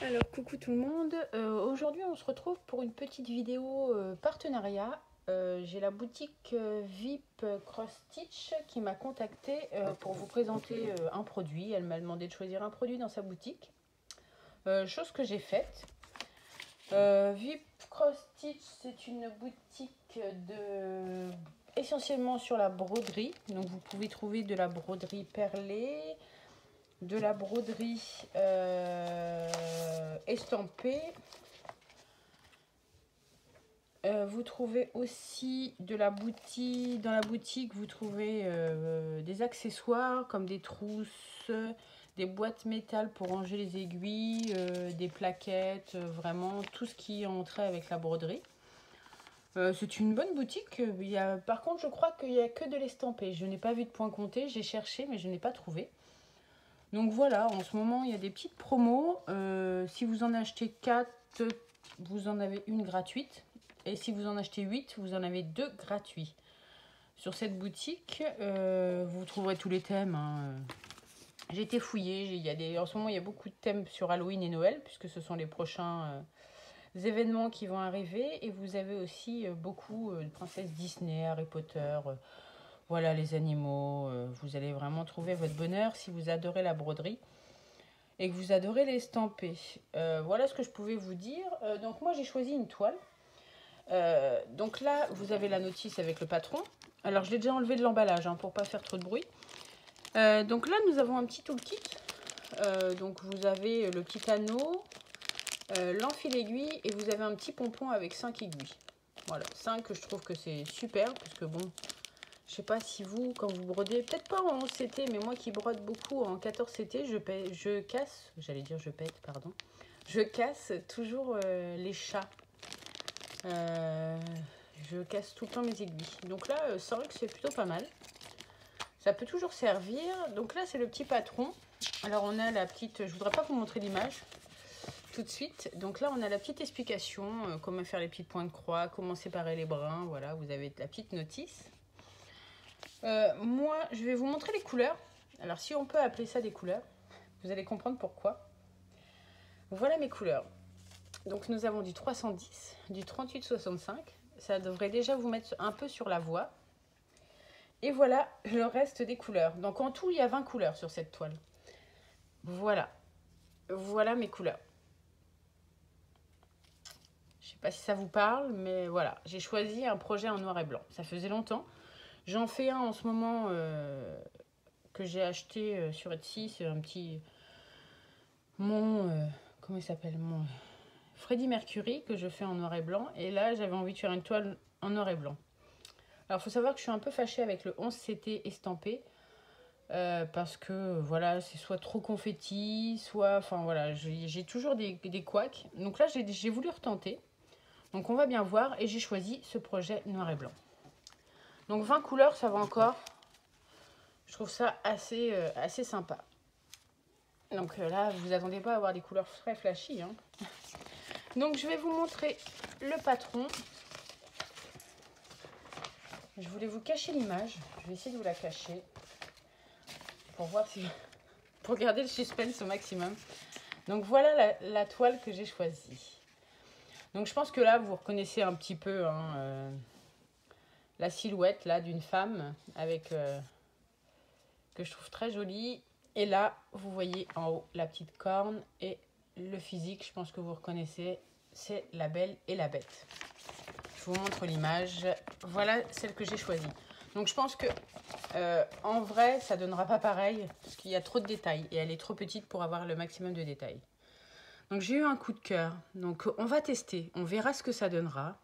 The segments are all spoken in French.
Alors coucou tout le monde, aujourd'hui on se retrouve pour une petite vidéo partenariat. J'ai la boutique VIP Cross Stitch qui m'a contacté pour vous présenter un produit. Elle m'a demandé de choisir un produit dans sa boutique, chose que j'ai faite. VIP Cross Stitch, c'est une boutique essentiellement sur la broderie. Donc vous pouvez trouver de la broderie perlée, de la broderie estampée. Vous trouvez aussi de la boutique, dans la boutique vous trouvez des accessoires comme des trousses, des boîtes métal pour ranger les aiguilles, des plaquettes, vraiment tout ce qui est en trait avec la broderie. C'est une bonne boutique. Par contre je crois qu'il n'y a que de l'estampé. Je n'ai pas vu de point compté, j'ai cherché mais je n'ai pas trouvé. Donc voilà, en ce moment, il y a des petites promos. Si vous en achetez 4, vous en avez une gratuite. Et si vous en achetez 8, vous en avez 2 gratuits. Sur cette boutique, vous trouverez tous les thèmes. J'ai été fouillée. En ce moment, il y a beaucoup de thèmes sur Halloween et Noël, puisque ce sont les prochains événements qui vont arriver. Et vous avez aussi beaucoup de princesses Disney, Harry Potter... Voilà les animaux, vous allez vraiment trouver votre bonheur si vous adorez la broderie et que vous adorez les estampés. Voilà ce que je pouvais vous dire. Donc moi j'ai choisi une toile. Donc là vous avez la notice avec le patron. Alors je l'ai déjà enlevé de l'emballage pour pas faire trop de bruit. Donc là nous avons un petit toolkit. Donc vous avez le petit anneau, l'enfil aiguille et vous avez un petit pompon avec 5 aiguilles. Voilà, 5 je trouve que c'est super parce que bon... Je sais pas si vous, quand vous brodez, peut-être pas en 11 CT, mais moi qui brode beaucoup en 14 CT, je casse, j'allais dire je pète, pardon, je casse toujours les chats. Je casse tout le temps mes aiguilles. Donc là, c'est vrai que c'est plutôt pas mal. Ça peut toujours servir. Donc là, c'est le petit patron. Alors on a la petite, je voudrais pas vous montrer l'image tout de suite. Donc là, on a la petite explication, comment faire les petits points de croix, comment séparer les brins. Voilà, vous avez la petite notice. Moi, je vais vous montrer les couleurs. Alors, si on peut appeler ça des couleurs, vous allez comprendre pourquoi. Voilà mes couleurs. Donc, nous avons du 310, du 38-65. Ça devrait déjà vous mettre un peu sur la voie. Et voilà le reste des couleurs. Donc, en tout, il y a 20 couleurs sur cette toile. Voilà. Voilà mes couleurs. Je ne sais pas si ça vous parle, mais voilà. J'ai choisi un projet en noir et blanc. Ça faisait longtemps. J'en fais un en ce moment que j'ai acheté sur Etsy. C'est un petit... comment il s'appelle, mon Freddie Mercury que je fais en noir et blanc. Et là, j'avais envie de faire une toile en noir et blanc. Alors, il faut savoir que je suis un peu fâchée avec le 11CT estampé. Parce que, voilà, c'est soit trop confetti, soit... Enfin, voilà, j'ai toujours des couacs. Donc là, j'ai voulu retenter. Donc, on va bien voir. Et j'ai choisi ce projet noir et blanc. Donc 20 couleurs, ça va encore. Je trouve ça assez sympa. Donc là, vous vous attendez pas à avoir des couleurs très flashy. Donc je vais vous montrer le patron. Je voulais vous cacher l'image. Je vais essayer de vous la cacher. Pour voir si... pour garder le suspense au maximum. Donc voilà la toile que j'ai choisie. Donc je pense que là, vous reconnaissez un petit peu la silhouette là d'une femme avec que je trouve très jolie. Et là, vous voyez en haut la petite corne et le physique. Je pense que vous reconnaissez, c'est la Belle et la Bête. Je vous montre l'image. Voilà celle que j'ai choisie. Donc je pense que en vrai, ça donnera pas pareil parce qu'il y a trop de détails et elle est trop petite pour avoir le maximum de détails. Donc j'ai eu un coup de cœur. Donc on va tester. On verra ce que ça donnera.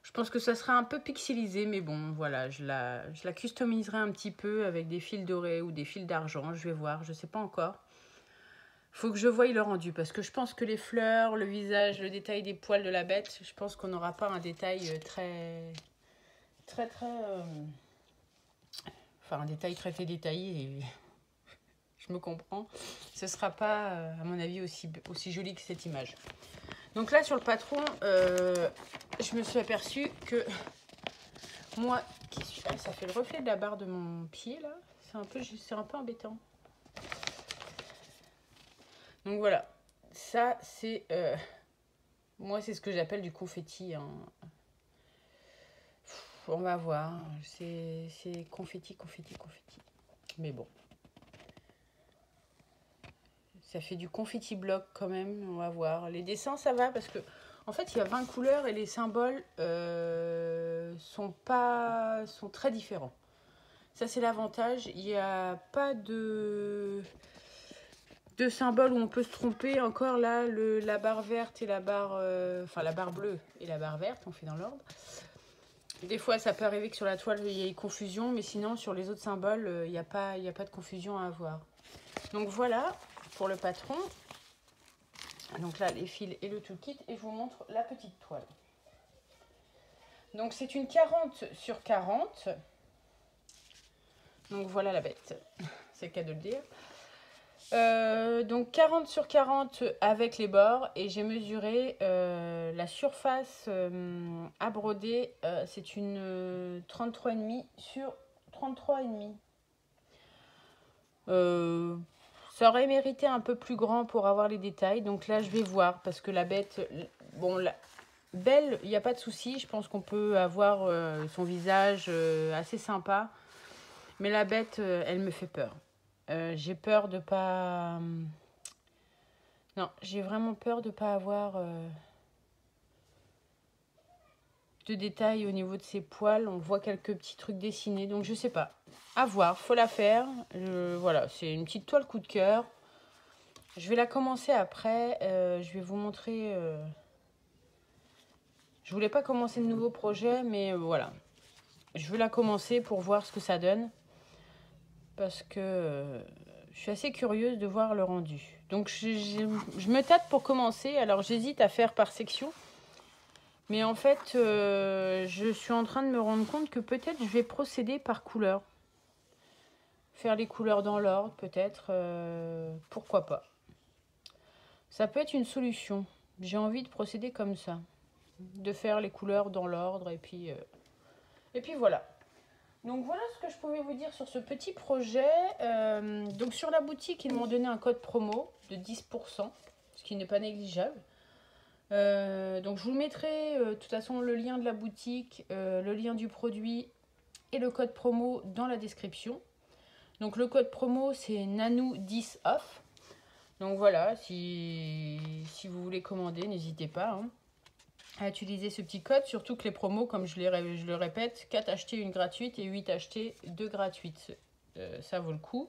Je pense que ça sera un peu pixelisé, mais bon, voilà, je la customiserai un petit peu avec des fils dorés ou des fils d'argent. Je vais voir, je ne sais pas encore. Faut que je voie le rendu, parce que je pense que les fleurs, le visage, le détail des poils de la bête, je pense qu'on n'aura pas un détail enfin, un détail très détaillé. Et je me comprends. Ce ne sera pas, à mon avis, aussi joli que cette image. Donc là, sur le patron, je me suis aperçue que moi, ça fait le reflet de la barre de mon pied, là. C'est un peu embêtant. Donc voilà. Ça, c'est... moi, c'est ce que j'appelle du confetti, hein. On va voir. C'est confetti, confetti, confetti. Mais bon. Ça fait du confetti bloc quand même. On va voir. Les dessins, ça va parce que... En fait, il y a 20 couleurs et les symboles sont très différents. Ça, c'est l'avantage. Il n'y a pas de symboles où on peut se tromper. Encore là, la barre verte et la barre... enfin, la barre bleue et la barre verte, on fait dans l'ordre. Des fois, ça peut arriver que sur la toile, il y ait confusion. Mais sinon, sur les autres symboles, il n'y a pas de confusion à avoir. Donc voilà, pour le patron. Donc là, les fils et le toolkit. Et je vous montre la petite toile. Donc c'est une 40 sur 40. Donc voilà la bête. C'est le cas de le dire. Donc 40 sur 40 avec les bords. Et j'ai mesuré la surface à broder. C'est une 33,5 sur 33,5. Ça aurait mérité un peu plus grand pour avoir les détails. Donc là, je vais voir. Parce que la bête... Bon, belle, il n'y a pas de souci. Je pense qu'on peut avoir son visage assez sympa. Mais la bête, elle me fait peur. J'ai peur de pas... Non, j'ai vraiment peur de pas avoir de détails au niveau de ses poils. On voit quelques petits trucs dessinés. Donc, je sais pas. À voir, faut la faire. Voilà, c'est une petite toile coup de cœur. Je vais la commencer après. Je vais vous montrer... Je voulais pas commencer de nouveaux projets, mais voilà. Je vais la commencer pour voir ce que ça donne. Parce que je suis assez curieuse de voir le rendu. Donc je me tâte pour commencer. Alors j'hésite à faire par section. Mais en fait, je suis en train de me rendre compte que peut-être je vais procéder par couleur. Faire les couleurs dans l'ordre, peut-être. Pourquoi pas. Ça peut être une solution. J'ai envie de procéder comme ça. De faire les couleurs dans l'ordre. Et puis voilà. Donc voilà ce que je pouvais vous dire sur ce petit projet. Donc sur la boutique, ils m'ont donné un code promo de 10%, ce qui n'est pas négligeable. Donc je vous mettrai de toute façon le lien de la boutique, le lien du produit et le code promo dans la description. Donc le code promo c'est Nanou10off. Donc voilà, si vous voulez commander, n'hésitez pas, hein, à utiliser ce petit code, surtout que les promos, comme je le répète, 4 achetés, 1 gratuite et 8 achetés, 2 gratuites. Ça vaut le coup.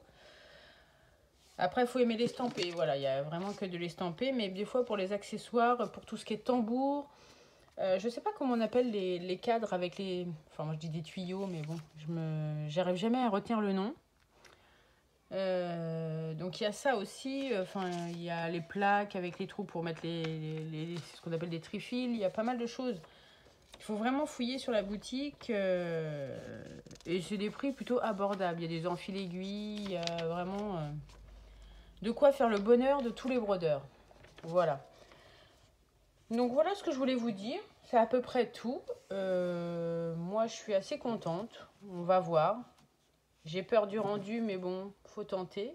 Après, il faut aimer l'estampé. Voilà, il n'y a vraiment que de l'estampé, mais des fois pour les accessoires, pour tout ce qui est tambour, je ne sais pas comment on appelle les cadres avec les... Enfin, moi je dis des tuyaux, mais bon, j'arrive jamais à retenir le nom. Donc il y a ça aussi, enfin il y a les plaques avec les trous pour mettre ce qu'on appelle des trifils, il y a pas mal de choses. Il faut vraiment fouiller sur la boutique et c'est des prix plutôt abordables. Il y a des enfils aiguilles, il y a vraiment de quoi faire le bonheur de tous les brodeurs. Voilà. Donc voilà ce que je voulais vous dire, c'est à peu près tout. Moi je suis assez contente, on va voir. J'ai peur du rendu, mais bon, faut tenter.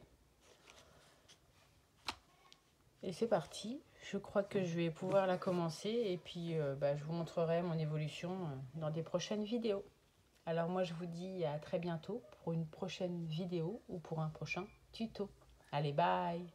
Et c'est parti. Je crois que je vais pouvoir la commencer. Et puis, je vous montrerai mon évolution dans des prochaines vidéos. Alors moi, je vous dis à très bientôt pour une prochaine vidéo ou pour un prochain tuto. Allez, bye!